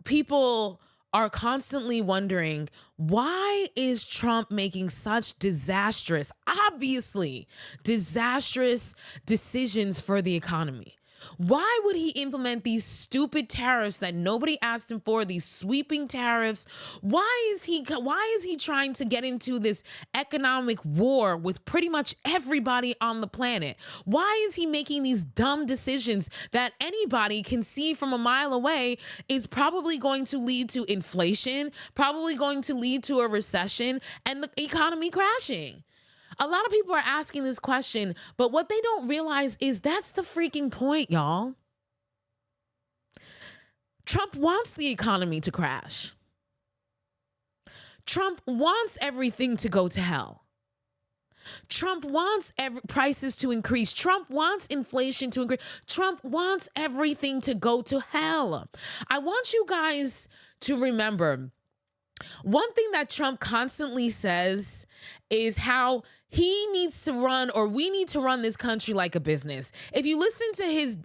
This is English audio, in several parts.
people are constantly wondering, why is Trump making such obviously disastrous decisions for the economy? Why would he implement these stupid tariffs that nobody asked him for, these sweeping tariffs? Why is he trying to get into this economic war with pretty much everybody on the planet? Why is he making these dumb decisions that anybody can see from a mile away is probably going to lead to inflation, probably going to lead to a recession and the economy crashing? A lot of people are asking this question, but what they don't realize is that's the freaking point, y'all. Trump wants the economy to crash. Trump wants everything to go to hell. Trump wants prices to increase. Trump wants inflation to increase. Trump wants everything to go to hell. I want you guys to remember, one thing that Trump constantly says is how he needs to run, or we need to run this country like a business. If you listen to his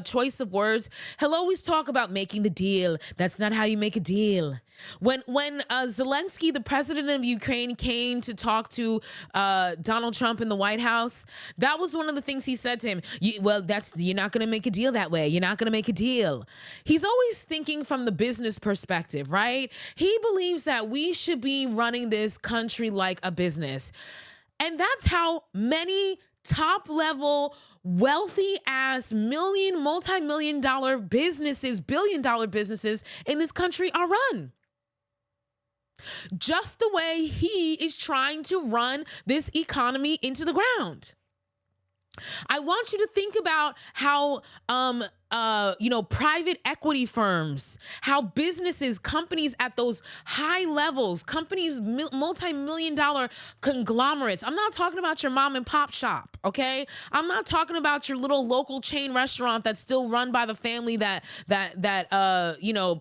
choice of words, he'll always talk about making the deal. That's not how you make a deal. When Zelensky, the president of Ukraine, came to talk to Donald Trump in the White House, that was one of the things he said to him. You're not going to make a deal that way. You're not going to make a deal. He's always thinking from the business perspective, right? He believes that we should be running this country like a business. And that's how many top-level, wealthy-ass multi-million dollar businesses, billion-dollar businesses in this country are run. Just the way he is trying to run this economy into the ground. I want you to think about how private equity firms, how businesses, companies at those high levels, companies, multi-million dollar conglomerates. I'm not talking about your mom and pop shop, okay? I'm not talking about your little local chain restaurant that's still run by the family that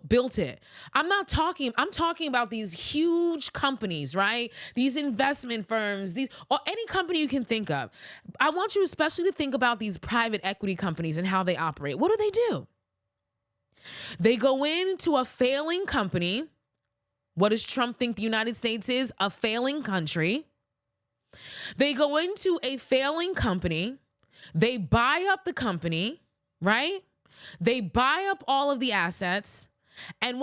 built it. I'm talking about these huge companies, right? These investment firms, or any company you can think of. I want you especially to think about these private equity companies and how they operate. What do? They go into a failing company. What does Trump think the United States is? A failing country. They go into a failing company. They buy up the company, right? They buy up all of the assets. And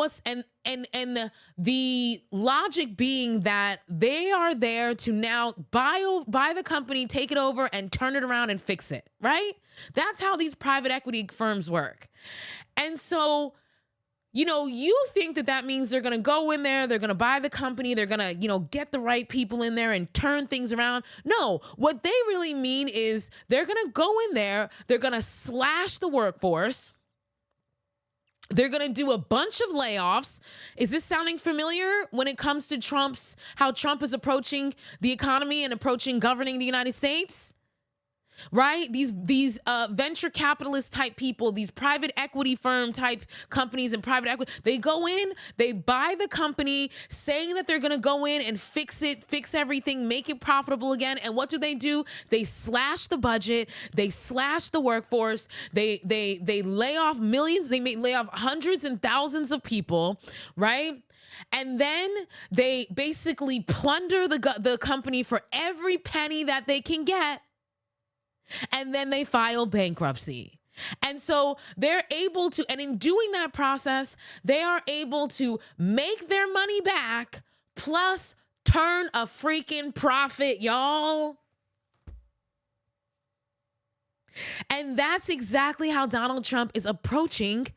the logic being that they are there to now buy the company, take it over, and turn it around and fix it, right? That's how these private equity firms work. And so, you think that means they're going to go in there, they're going to buy the company, they're going to, get the right people in there and turn things around. No, what they really mean is they're going to go in there, they're going to slash the workforce. They're going to do a bunch of layoffs. Is this sounding familiar when it comes to how Trump is approaching the economy and approaching governing the United States? Right? These venture capitalist type people, these private equity firm type companies and private equity, they go in, they buy the company saying that they're going to go in and fix everything, make it profitable again. And what do? They slash the budget. They slash the workforce. They lay off millions. They may lay off hundreds and thousands of people, right? And then they basically plunder the company for every penny that they can get. And then they file bankruptcy. And so they're able to, and in doing that process, they are able to make their money back plus turn a freaking profit, y'all. And that's exactly how Donald Trump is approaching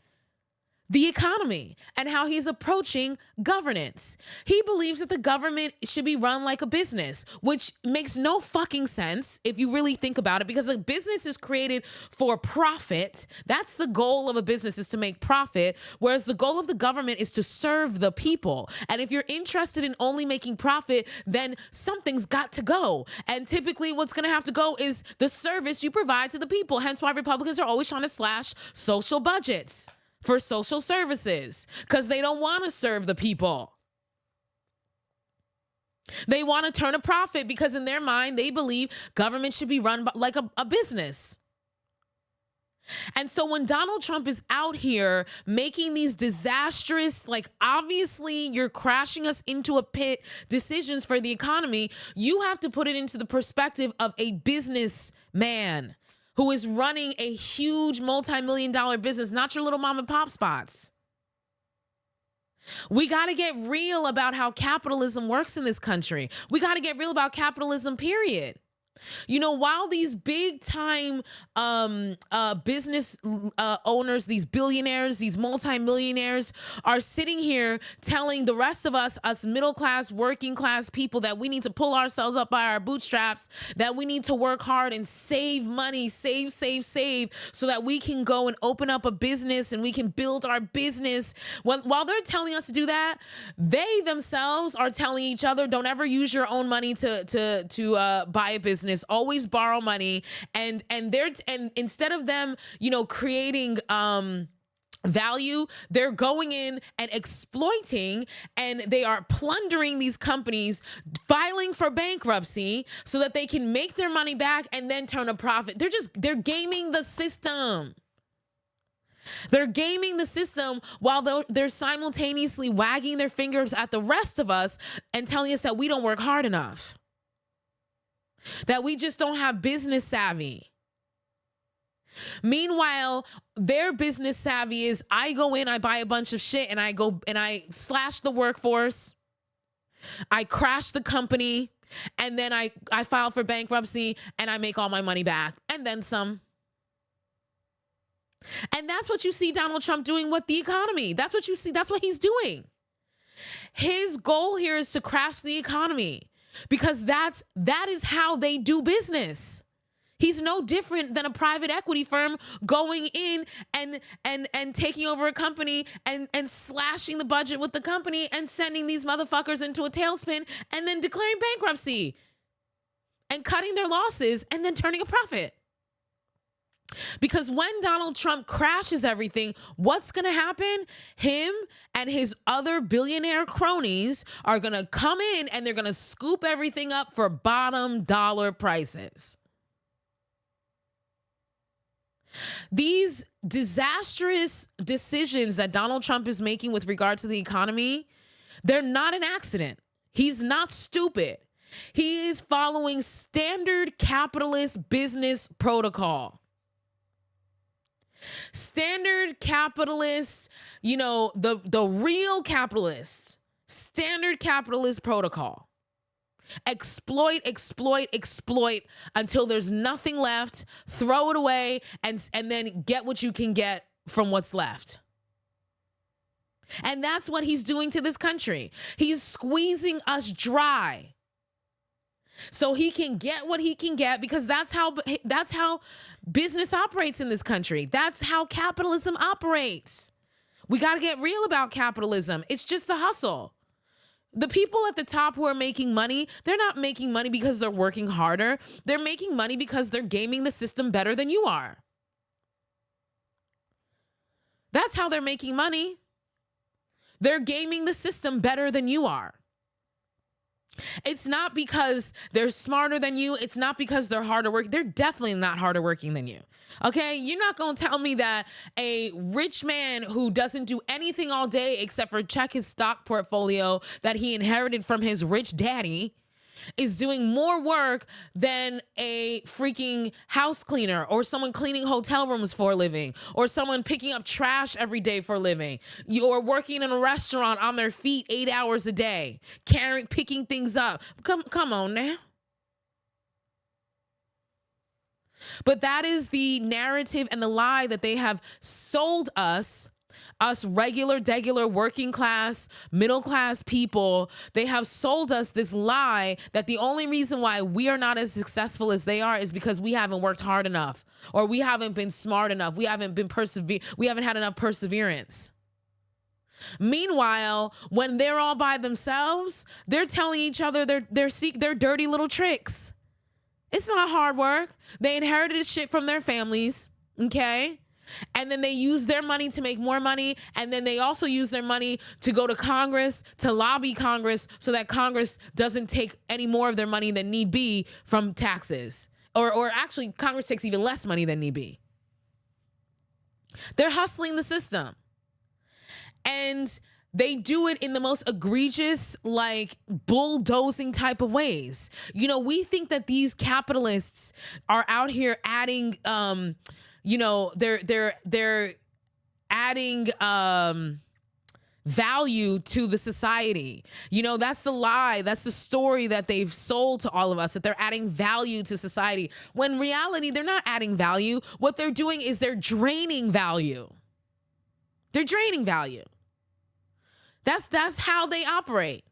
the economy and how he's approaching governance. He believes that the government should be run like a business, which makes no fucking sense if you really think about it, because a business is created for profit. That's the goal of a business, is to make profit, whereas the goal of the government is to serve the people. And if you're interested in only making profit, then something's got to go. And typically what's going to have to go is the service you provide to the people. Hence why Republicans are always trying to slash social budgets for social services, because they don't want to serve the people. They want to turn a profit because in their mind, they believe government should be run like a business. And so when Donald Trump is out here making these disastrous, like, obviously you're crashing us into a pit decisions for the economy, you have to put it into the perspective of a businessman who is running a huge multi-million-dollar business, not your little mom and pop spots. We got to get real about how capitalism works in this country. We got to get real about capitalism, period. You know, while these big time business owners, these billionaires, these multimillionaires are sitting here telling the rest of us middle class, working class people that we need to pull ourselves up by our bootstraps, that we need to work hard and save money, save, so that we can go and open up a business and we can build our business. While they're telling us to do that, they themselves are telling each other, don't ever use your own money to buy a business. Always borrow money, and instead of them, you know, creating value, they're going in and exploiting, and they are plundering these companies, filing for bankruptcy so that they can make their money back and then turn a profit. They're gaming the system. They're gaming the system while they're simultaneously wagging their fingers at the rest of us and telling us that we don't work hard enough, that we just don't have business savvy. Meanwhile, their business savvy is, I go in, I buy a bunch of shit, and I go and I slash the workforce, I crash the company, and then I file for bankruptcy and I make all my money back and then some. And that's what you see Donald Trump doing with the economy. That's what you see. That's what he's doing. His goal here is to crash the economy, because that is how they do business. He's no different than a private equity firm going in and taking over a company and slashing the budget with the company and sending these motherfuckers into a tailspin and then declaring bankruptcy and cutting their losses and then turning a profit. Because when Donald Trump crashes everything, what's going to happen? Him and his other billionaire cronies are going to come in and they're going to scoop everything up for bottom dollar prices. These disastrous decisions that Donald Trump is making with regard to the economy, they're not an accident. He's not stupid. He is following standard capitalist business protocol. Standard capitalists, you know, the real capitalists, standard capitalist protocol. Exploit until there's nothing left, throw it away, and then get what you can get from what's left. And that's what he's doing to this country. He's squeezing us dry so he can get what he can get, because that's how business operates in this country. That's how capitalism operates. We got to get real about capitalism. It's just the hustle. The people at the top who are making money, they're not making money because they're working harder. They're making money because they're gaming the system better than you are. That's how they're making money. They're gaming the system better than you are. It's not because they're smarter than you. It's not because they're harder working. They're definitely not harder working than you. Okay? You're not going to tell me that a rich man who doesn't do anything all day except for check his stock portfolio that he inherited from his rich daddy is doing more work than a freaking house cleaner, or someone cleaning hotel rooms for a living, or someone picking up trash every day for a living, or working in a restaurant on their feet 8 hours a day, picking things up. Come on now. But that is the narrative and the lie that they have sold us regular, degular, working class, middle class people. They have sold us this lie that the only reason why we are not as successful as they are is because we haven't worked hard enough, or we haven't been smart enough. We haven't had enough perseverance. Meanwhile, when they're all by themselves, they're telling each other their dirty little tricks. It's not hard work. They inherited shit from their families, okay? And then they use their money to make more money. And then they also use their money to go to Congress, to lobby Congress so that Congress doesn't take any more of their money than need be from taxes. Or actually, Congress takes even less money than need be. They're hustling the system. And they do it in the most egregious, like bulldozing type of ways. You know, we think that these capitalists are out here adding, you know, they're adding value to the society. You know, that's the lie. That's the story that they've sold to all of us, that they're adding value to society. When in reality, they're not adding value. What they're doing is they're draining value. They're draining value. That's how they operate.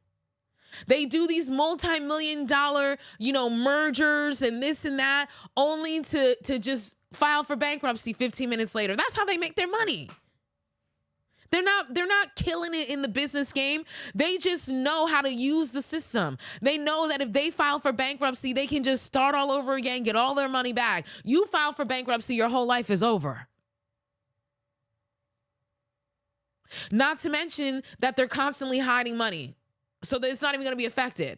They do these multi-million-dollar, you know, mergers and this and that, only to just file for bankruptcy 15 minutes later. That's how they make their money. They're not killing it in the business game. They just know how to use the system. They know that if they file for bankruptcy, they can just start all over again, get all their money back. You file for bankruptcy, your whole life is over. Not to mention that they're constantly hiding money. So that it's not even going to be affected.